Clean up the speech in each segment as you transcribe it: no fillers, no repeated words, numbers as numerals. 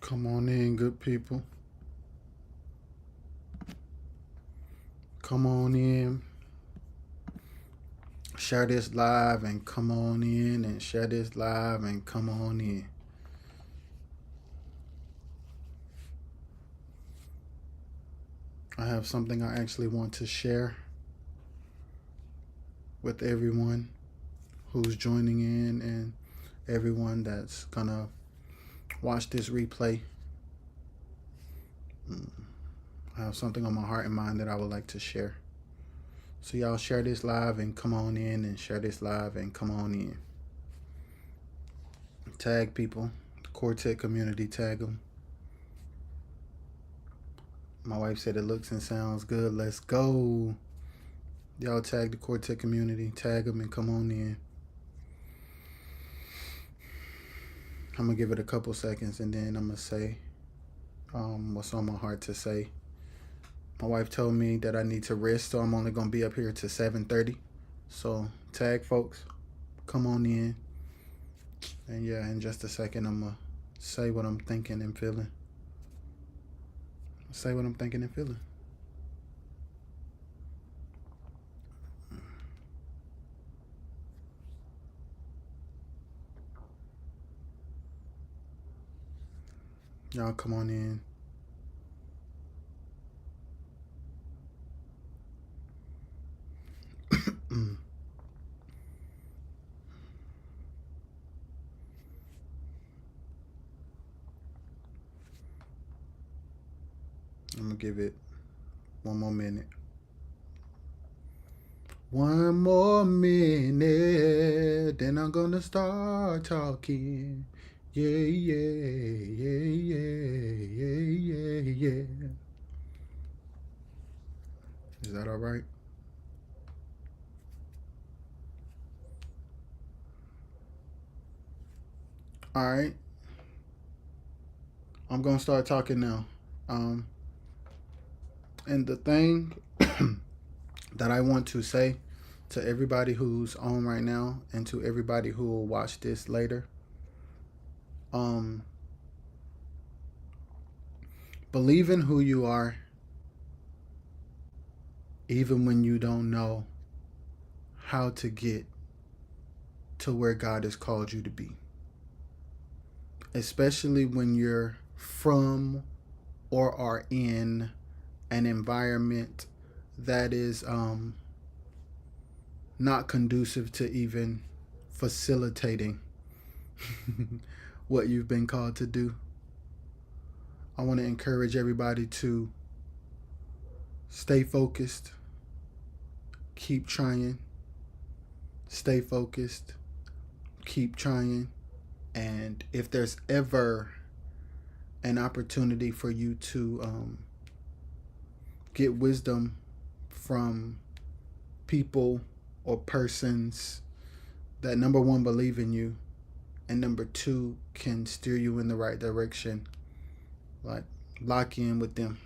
Come on in, good people. Come on in. Share this live and come on in and share this live and come on in. I have something I actually want to share with everyone who's joining in and everyone that's gonna watch this replay. I have something on my heart and mind that I would like to share. So y'all share this live and come on in and share this live and come on in. Tag people, the Quartet community, tag them. My wife said it looks and sounds good. Let's go. Y'all tag the Quartet community, tag them and come on in. I'm going to give it a couple seconds and then I'm going to say what's on my heart to say. My wife told me that I need to rest, so I'm only going to be up here to 7:30. So tag folks, come on in. And yeah, in just a second, I'm going to say what I'm thinking and feeling. Say what I'm thinking and feeling. Y'all come on in. I'm going to give it one more minute. One more minute, then I'm going to start talking. Yeah, yeah, yeah, yeah, yeah, yeah. Is that all right? All right. I'm going to start talking now. And the thing that I want to say to everybody who's on right now and to everybody who will watch this later, believe in who you are even when you don't know how to get to where God has called you to be. Especially when you're from or are in an environment that is not conducive to even facilitating what you've been called to do. I want to encourage everybody to stay focused, keep trying, stay focused, keep trying, and if there's ever an opportunity for you to get wisdom from people or persons that, number one, believe in you, and number two, can steer you in the right direction, like lock in with them,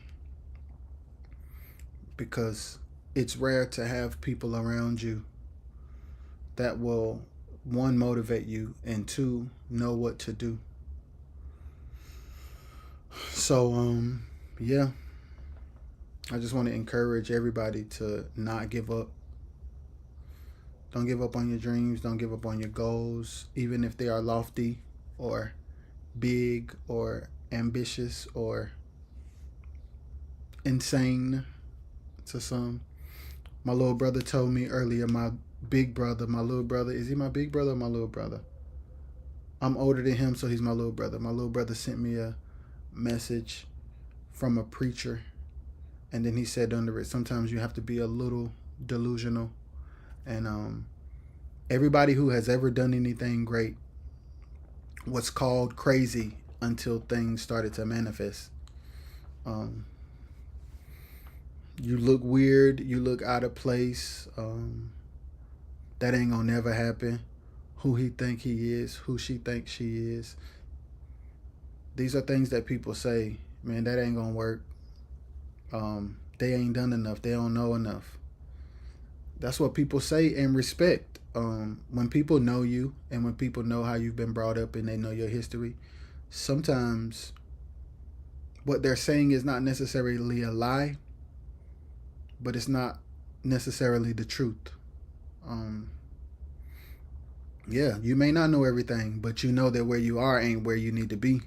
because it's rare to have people around you that will, one, motivate you, and two, know what to do. So yeah, I just want to encourage everybody to not give up. Don't give up on your dreams. Don't give up on your goals, even if they are lofty or big or ambitious or insane to some. My little brother told me earlier, my little brother, is he my big brother or my little brother? I'm older than him, so he's my little brother. My little brother sent me a message from a preacher, and then he said under it, sometimes you have to be a little delusional. And everybody who has ever done anything great was called crazy until things started to manifest. You look weird, you look out of place. That ain't gonna never happen. Who he think he is, who she thinks she is. These are things that people say, man, that ain't gonna work. They ain't done enough. They don't know enough. That's what people say and respect. When people know you and when people know how you've been brought up and they know your history, sometimes what they're saying is not necessarily a lie, but it's not necessarily the truth. Um, yeah, you may not know everything, but you know that where you are ain't where you need to be.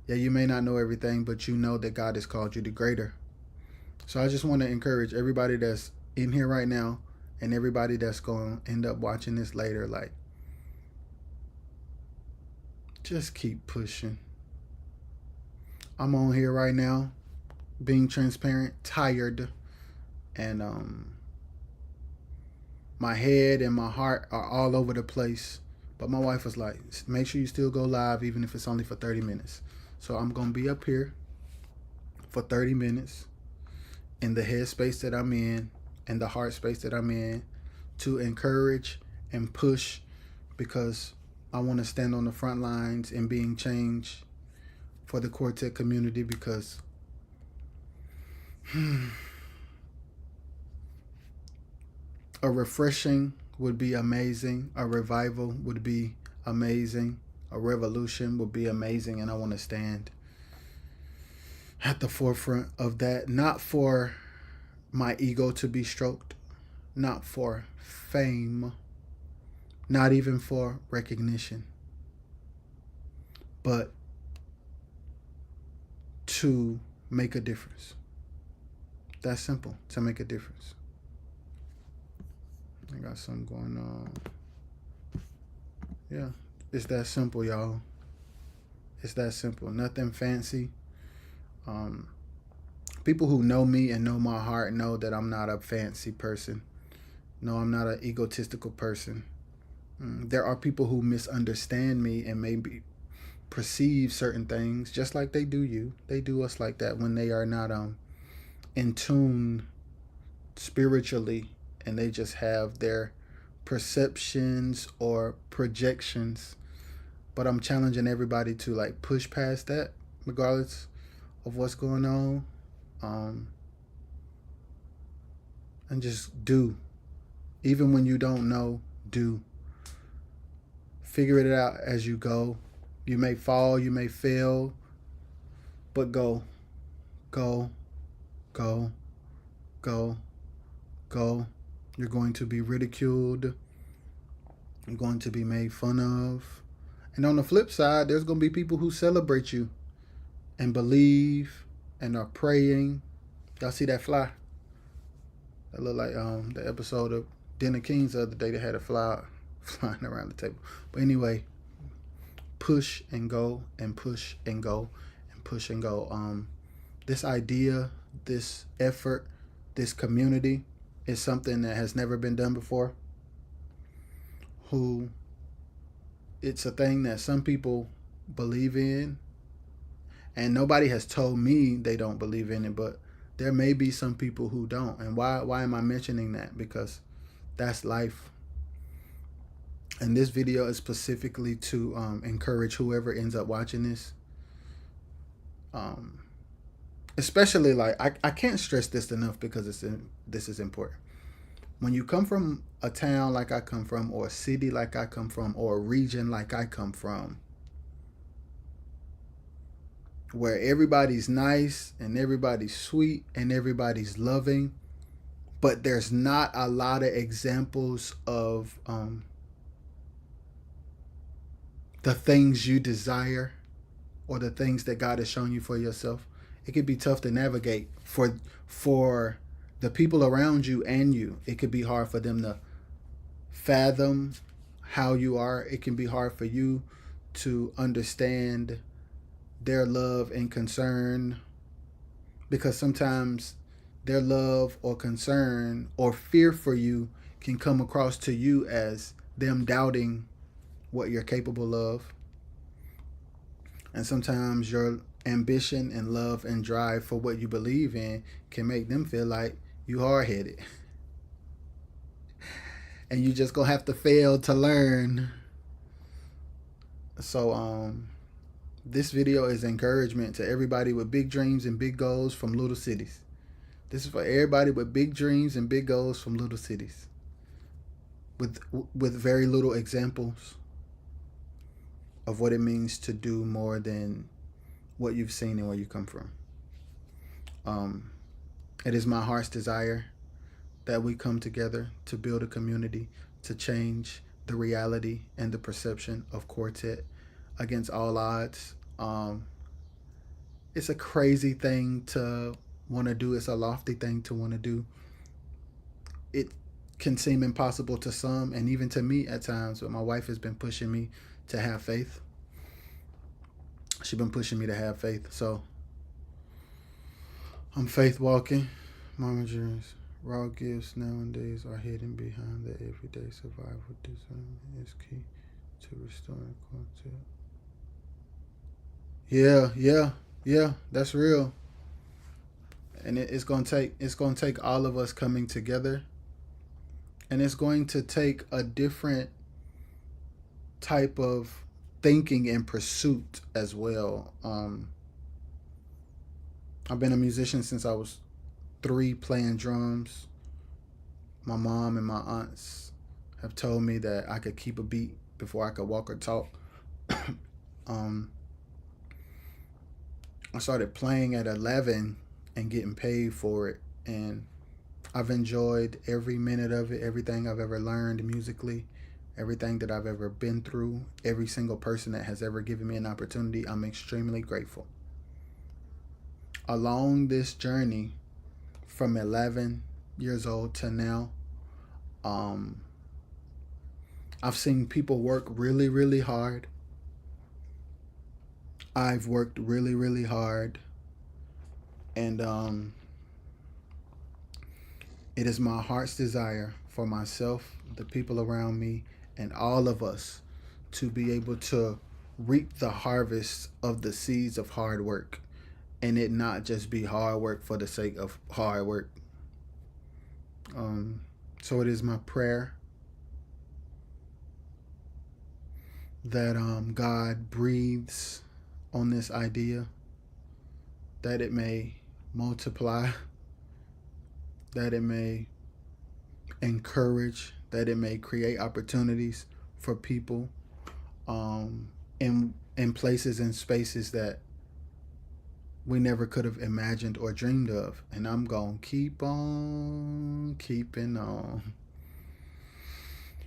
Yeah, you may not know everything, but you know that God has called you to greater. So I just want to encourage everybody that's in here right now and everybody that's going to end up watching this later, like, just keep pushing. I'm on here right now, being transparent, tired, and my head and my heart are all over the place. But my wife was like, make sure you still go live, even if it's only for 30 minutes. So I'm going to be up here for 30 minutes in the headspace that I'm in and the heart space that I'm in to encourage and push, because I want to stand on the front lines and being change for the quartet community, because a refreshing would be amazing. A revival would be amazing. A revolution would be amazing. And I want to stand at the forefront of that, not for my ego to be stroked, not for fame, not even for recognition, but to make a difference. That's simple, to make a difference. I got something going on. Yeah, it's that simple, y'all. It's that simple. Nothing fancy. People who know me and know my heart know that I'm not a fancy person. No, I'm not an egotistical person. There are people who misunderstand me and maybe perceive certain things just like they do you. They do us like that when they are not in tune spiritually, and they just have their perceptions or projections. But I'm challenging everybody to like push past that, regardless of what's going on, and just do. Even when you don't know, do. Figure it out as you go. You may fall, you may fail, but go, go, go, go, go. You're going to be ridiculed. You're going to be made fun of. And on the flip side, there's going to be people who celebrate you and believe and are praying. Y'all see that fly? That looked like the episode of Den of Kings the other day that had a fly flying around the table. But anyway, push and go and push and go and push and go. This idea, this effort, this community is something that has never been done before. It's a thing that some people believe in, and nobody has told me they don't believe in it, but there may be some people who don't. And why am I mentioning that? Because that's life. And this video is specifically to encourage whoever ends up watching this. Especially, like, I can't stress this enough because this is important. When you come from a town like I come from, or a city like I come from, or a region like I come from, where everybody's nice and everybody's sweet and everybody's loving, but there's not a lot of examples of the things you desire or the things that God has shown you for yourself, it could be tough to navigate for the people around you and you. It could be hard for them to fathom how you are. It can be hard for you to understand their love and concern, because sometimes their love or concern or fear for you can come across to you as them doubting what you're capable of. And sometimes your ambition and love and drive for what you believe in can make them feel like you hard-headed. And you just gonna have to fail to learn. So this video is encouragement to everybody with big dreams and big goals from little cities. This is for everybody with big dreams and big goals from little cities, with very little examples of what it means to do more than what you've seen and where you come from. Um, it is my heart's desire that we come together to build a community to change the reality and the perception of quartet against all odds. It's a crazy thing to want to do. It's a lofty thing to want to do. It can seem impossible to some, and even to me at times. But my wife has been pushing me to have faith. She's been pushing me to have faith. So I'm faith walking. Mama Dreams. Raw gifts nowadays are hidden behind the everyday survival. Discernment is key to restoring content. Yeah. That's real. And it's gonna take all of us coming together, and it's going to take a different type of thinking and pursuit as well. I've been a musician since I was 3, playing drums. My mom and my aunts have told me that I could keep a beat before I could walk or talk. um, I started playing at 11 and getting paid for it, and I've enjoyed every minute of it, everything I've ever learned musically, everything that I've ever been through, every single person that has ever given me an opportunity. I'm extremely grateful. Along this journey from 11 years old to now, um, I've seen people work really, really hard. I've worked really, really hard. And it is my heart's desire for myself, the people around me, and all of us to be able to reap the harvest of the seeds of hard work, and it not just be hard work for the sake of hard work. Um, so it is my prayer that God breathes on this idea, that it may multiply, that it may encourage, that it may create opportunities for people in places and spaces that we never could have imagined or dreamed of. And I'm going to keep on keeping on.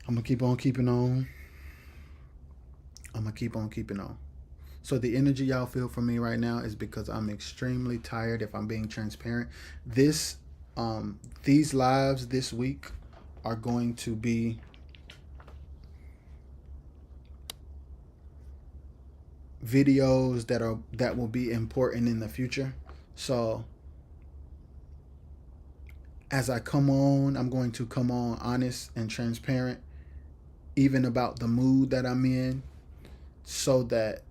I'm going to keep on keeping on. I'm going to keep on keeping on. So the energy y'all feel from me right now is because I'm extremely tired, if I'm being transparent. These lives this week are going to be videos that will be important in the future. So as I come on, I'm going to come on honest and transparent, even about the mood that I'm in, so that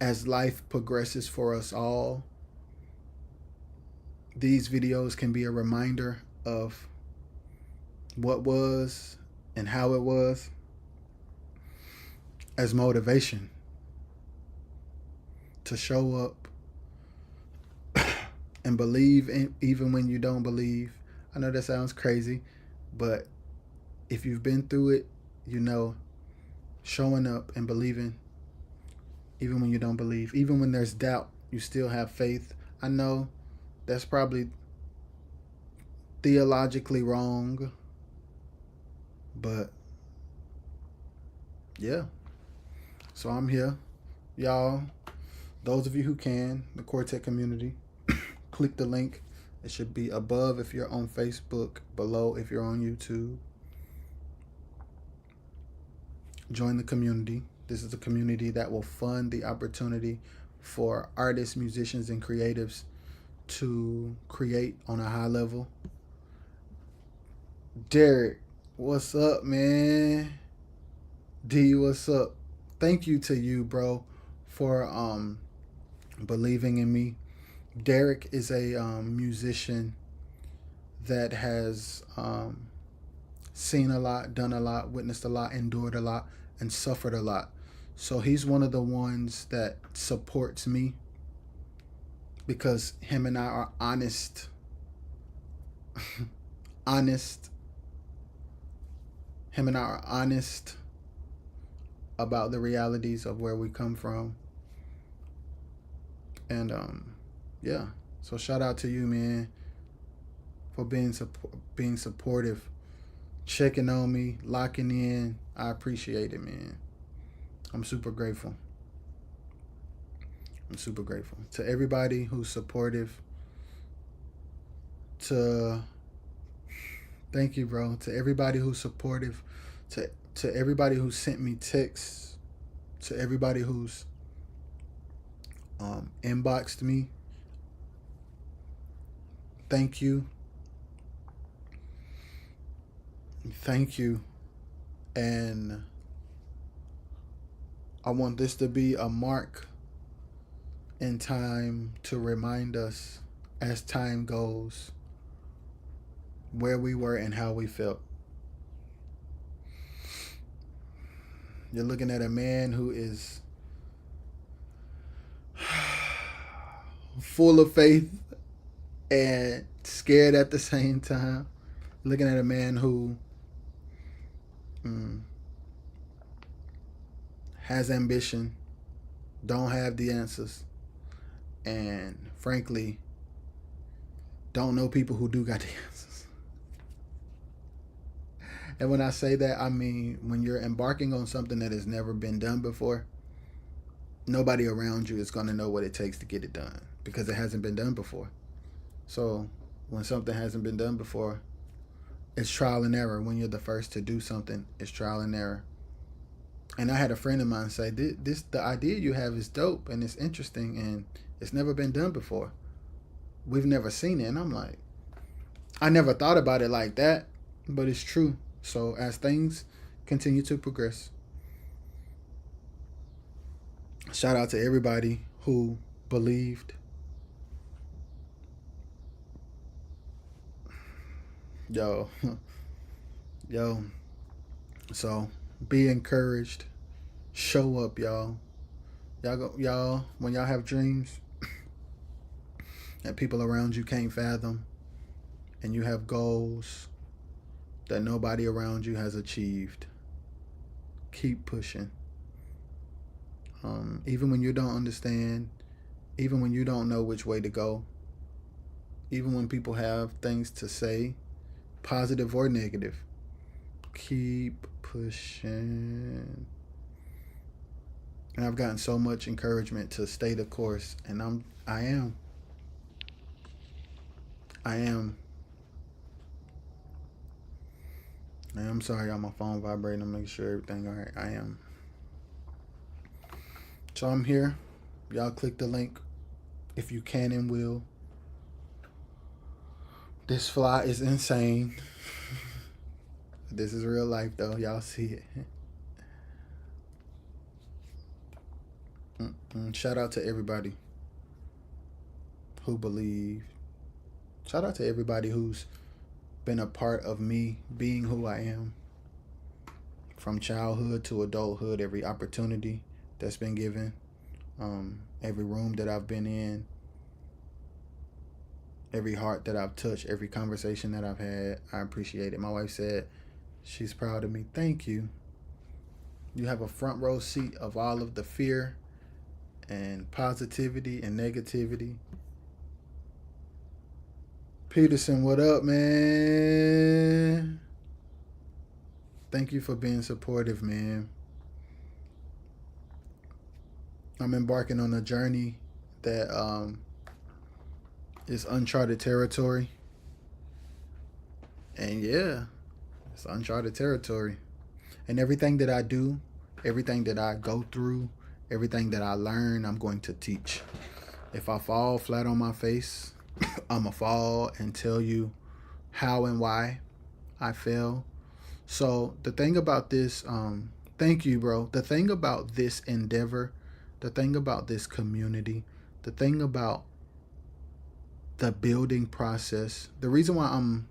as life progresses for us all, these videos can be a reminder of what was and how it was, as motivation to show up and believe in, even when you don't believe. I know that sounds crazy, but if you've been through it, you know, showing up and believing even when you don't believe, even when there's doubt, you still have faith. I know that's probably theologically wrong, but yeah. So I'm here. Y'all, those of you who can, the Quartet community, click the link. It should be above if you're on Facebook, below if you're on YouTube. Join the community. This is a community that will fund the opportunity for artists, musicians, and creatives to create on a high level. Derek, what's up, man? D, what's up? Thank you to you, bro, for believing in me. Derek is a musician that has seen a lot, done a lot, witnessed a lot, endured a lot, and suffered a lot. So he's one of the ones that supports me because him and I are honest. honest. Him and I are honest about the realities of where we come from. And yeah. So shout out to you, man, for being supportive, checking on me, locking in. I appreciate it, man. I'm super grateful. I'm super grateful to everybody who's supportive. To Thank you, bro. To everybody who's supportive. To everybody who sent me texts. To everybody who's inboxed me. Thank you. Thank you. And I want this to be a mark in time to remind us as time goes where we were and how we felt. You're looking at a man who is full of faith and scared at the same time. Looking at a man who has ambition, don't have the answers, and frankly, don't know people who do got the answers. And when I say that, I mean when you're embarking on something that has never been done before, nobody around you is going to know what it takes to get it done because it hasn't been done before. So when something hasn't been done before, it's trial and error. When you're the first to do something, it's trial and error. And I had a friend of mine say, the idea you have is dope and it's interesting and it's never been done before. We've never seen it. And I'm like, I never thought about it like that, but it's true. So as things continue to progress, shout out to everybody who believed. Yo, yo. So be encouraged. Show up, y'all. Y'all, when y'all have dreams that people around you can't fathom, and you have goals that nobody around you has achieved, keep pushing. Even when you don't understand, even when you don't know which way to go, even when people have things to say, positive or negative, keep pushing. And I've gotten so much encouragement to stay the course, and I am. I'm sorry, on my phone vibrating. I'm making sure everything all right. I am. So I'm here. Y'all click the link if you can and will. This fly is insane. This is real life though. Y'all see it. Shout out to everybody who believed. Shout out to everybody who's been a part of me being who I am. From childhood to adulthood, every opportunity that's been given, every room that I've been in, every heart that I've touched, every conversation that I've had, I appreciate it. My wife said she's proud of me. Thank you. You have a front row seat of all of the fear and positivity and negativity. Peterson, what up, man? Thank you for being supportive, man. I'm embarking on a journey that is uncharted territory. And yeah, it's uncharted territory. And everything that I do, everything that I go through, everything that I learn, I'm going to teach. If I fall flat on my face, I'm going to fall and tell you how and why I fell. So the thing about this, thank you, bro. The thing about this endeavor, the thing about this community, the thing about the building process, the reason why I'm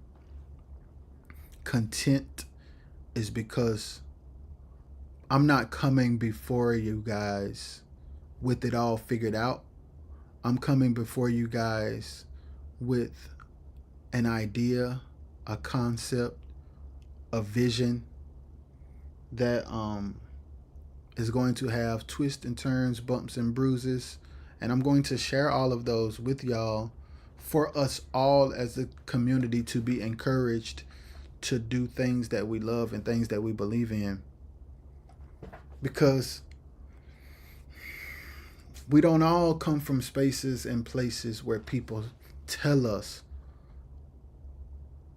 content is because I'm not coming before you guys with it all figured out. I'm coming before you guys with an idea, a concept, a vision that is going to have twists and turns, bumps and bruises, And I'm going to share all of those with y'all for us all as a community to be encouraged to do things that we love and things that we believe in. Because we don't all come from spaces and places where people tell us,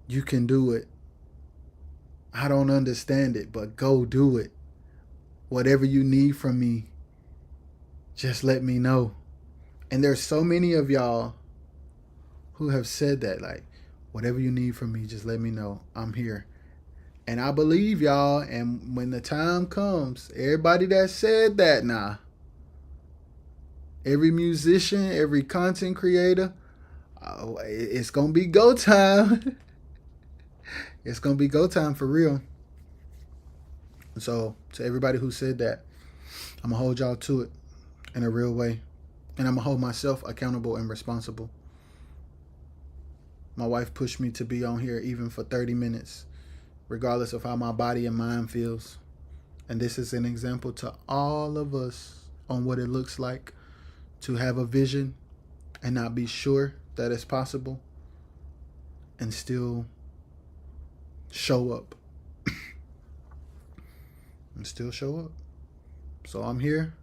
you can do it. I don't understand it, but go do it. Whatever you need from me, just let me know. And there's so many of y'all who have said that, like, whatever you need from me, just let me know. I'm here. And I believe y'all. And when the time comes, everybody that said that now, every musician, every content creator, it's going to be go time. It's going to be go time for real. So, to everybody who said that, I'm going to hold y'all to it in a real way. And I'm going to hold myself accountable and responsible. My wife pushed me to be on here even for 30 minutes, regardless of how my body and mind feels. And this is an example to all of us on what it looks like to have a vision and not be sure that it's possible and still show up. And still show up. So I'm here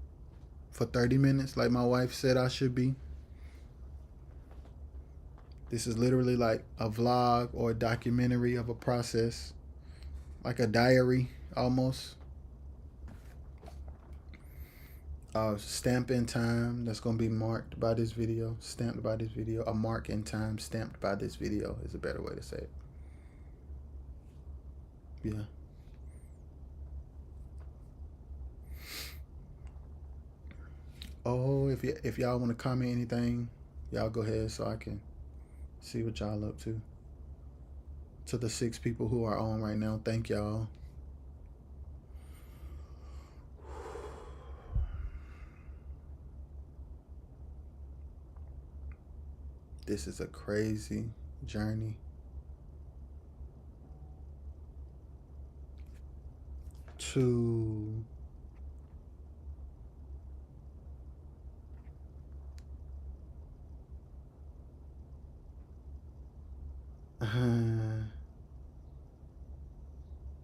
for 30 minutes like my wife said I should be. This is literally like a vlog or a documentary of a process, like a diary almost. Stamp in time that's going to be marked by this video, stamped by this video. A mark in time stamped by this video is a better way to say it. Yeah. Oh, if y'all want to comment anything, y'all go ahead so I can see what y'all up to. To the 6 people who are on right now, thank y'all. This is a crazy journey. To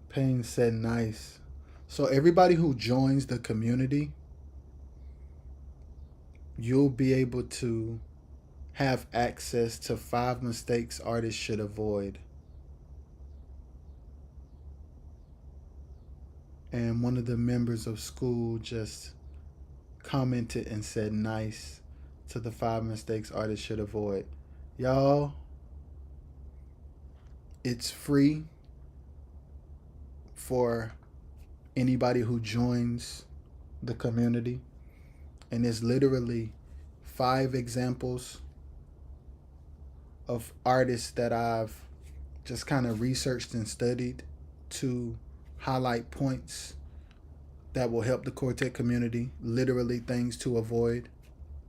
Payne said nice. So everybody who joins the community, you'll be able to have access to 5 mistakes artists should avoid. And one of the members of school just commented and said nice to the 5 mistakes artists should avoid. Y'all, it's free for anybody who joins the community. And it's literally 5 examples of artists that I've just kind of researched and studied to highlight points that will help the Quartet community, literally things to avoid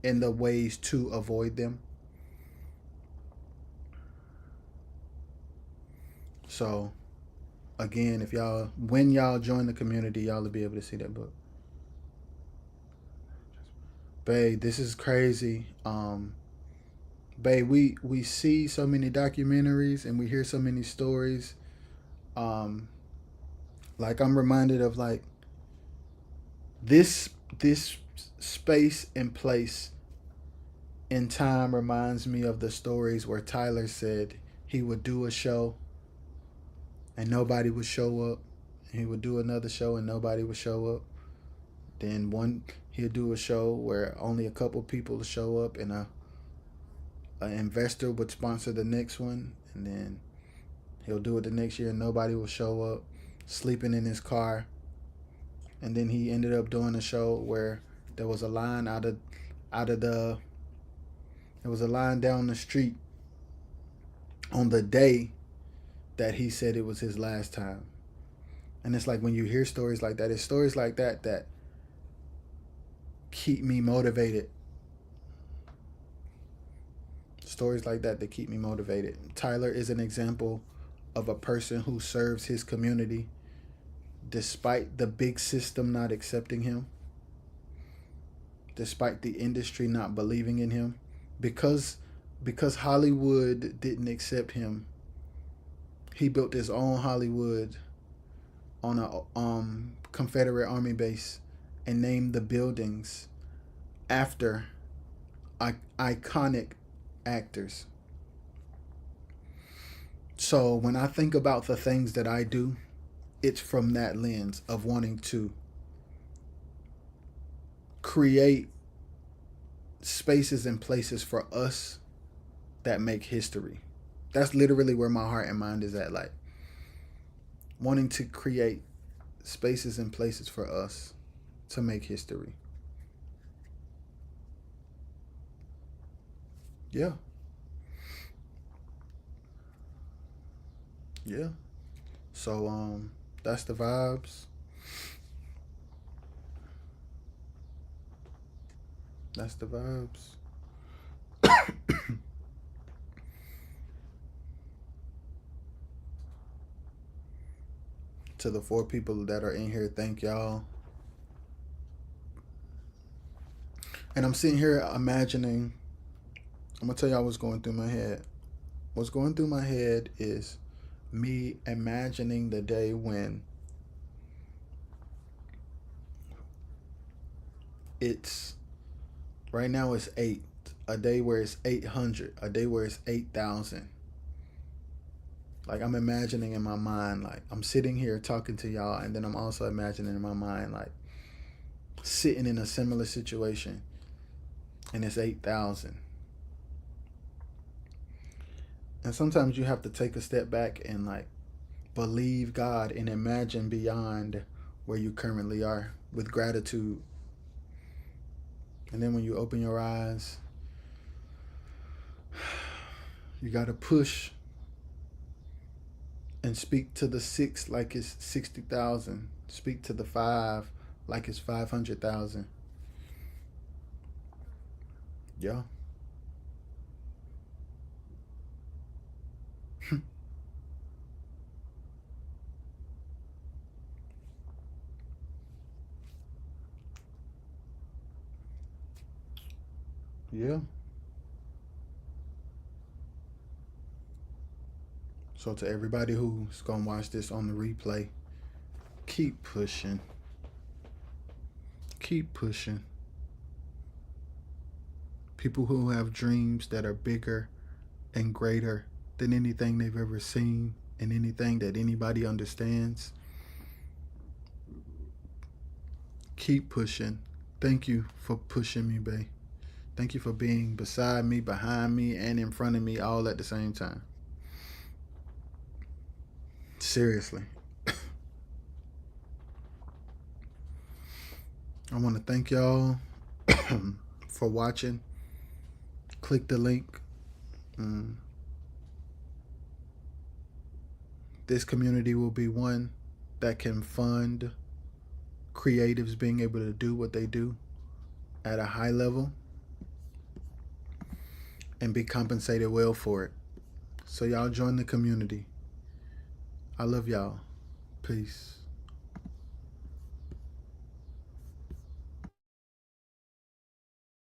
and the ways to avoid them. So again, when y'all join the community, y'all will be able to see that book. Babe, this is crazy. Babe, we see so many documentaries and we hear so many stories. Like I'm reminded of like this space and place in time reminds me of the stories where Tyler said he would do a show and nobody would show up. He would do another show and nobody would show up. Then he'd do a show where only a couple people would show up and an investor would sponsor the next one. And then he'll do it the next year and nobody will show up, sleeping in his car. And then he ended up doing a show where there was a line there was a line down the street on the day that he said it was his last time. And it's like when you hear stories like that, it's stories like that that keep me motivated. Stories like that that keep me motivated. Tyler is an example of a person who serves his community despite the big system not accepting him. despite the industry not believing in him, because Hollywood didn't accept him. He built his own Hollywood on a Confederate Army base and named the buildings after iconic actors. So when I think about the things that I do, it's from that lens of wanting to create spaces and places for us that make history. That's literally where my heart and mind is at. Like, wanting to create spaces and places for us to make history. Yeah. Yeah. So that's the vibes. That's the vibes. To the 4 people that are in here, thank y'all. And I'm sitting here imagining, I'm gonna tell y'all what's going through my head. What's going through my head is me imagining the day when it's, right now it's 8, a day where it's 800, a day where it's 8,000. Like, I'm imagining in my mind, like, I'm sitting here talking to y'all, and then I'm also imagining in my mind, like, sitting in a similar situation, and it's 8,000. And sometimes you have to take a step back and, like, believe God and imagine beyond where you currently are with gratitude. And then when you open your eyes, you got to push and speak to the 6 like it's 60,000. Speak to the 5 like it's 500,000. Yeah. Yeah. So to everybody who's gonna watch this on the replay, keep pushing. Keep pushing. People who have dreams that are bigger and greater than anything they've ever seen and anything that anybody understands. Keep pushing. Thank you for pushing me, babe. Thank you for being beside me, behind me, and in front of me all at the same time. Seriously. I want to thank y'all for watching. Click the link. This community will be one that can fund creatives being able to do what they do at a high level and be compensated well for it. So y'all join the community. I love y'all. Peace.